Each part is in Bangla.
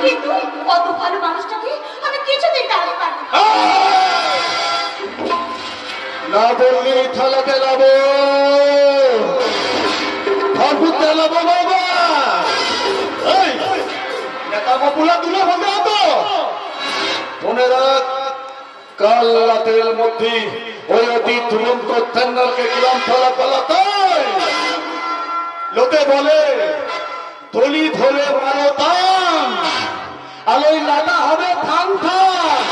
কিন্তু অত ভালো মানুষটাকে আমি কিছুতেই দাঁড়াতে পারবো না। না বললি থালাতে লাবো, ঠাকুরতে লাবো বাবা। এই নেতা বাবুলা তুলে হবে তো মনে রাখ, কাল রাতের মধ্যে ওই অতি দুরন্ত টেন্ডারকে গ্রাম ফেলা ফেলাতে লোকে বলে থলি ধরে মারো টান, আর ওই লাগা হবে থান থান।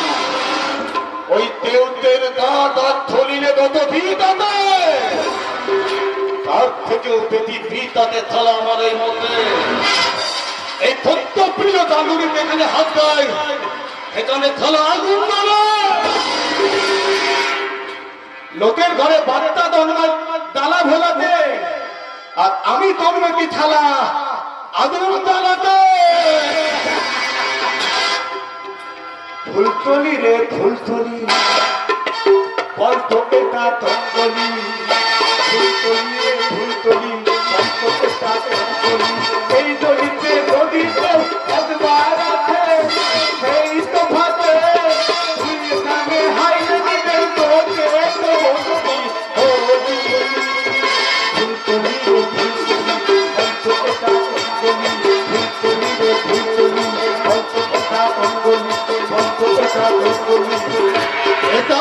ওই দেউতের দাঁত আর থলিলে কত ভিত আছে, তার থেকেও বেশি ভিত আছে থালা আমার এই মধ্যে। এই তত্ত্ব প্রিয় দাঁড়ুরিকে এখানে হাত দেয়, এখানে থালা আগুন মারে। লোকের ঘরে বাচ্চা দন্ডায় ডালা ভোলাতে, আর আমি দন্ডি থালা আগুন জ্বালাতে। ফুলতলি রে ফুলতলি, পঞ্চপেটা তঙ্গলি, ফুলতলি রে ফুলতলি, পঞ্চপেটা তঙ্গলি। এই দলিতে গদিতে একবার আছে, সেই তো ভাতে গানে হাইলে দিলে তোকে তো বলি ও ফুলতলি রে ফুলতলি, পঞ্চপেটা তঙ্গলি, ফুলতলি রে ফুলতলি, পঞ্চপেটা তঙ্গলি, পঞ্চপেটা তঙ্গলি। এটা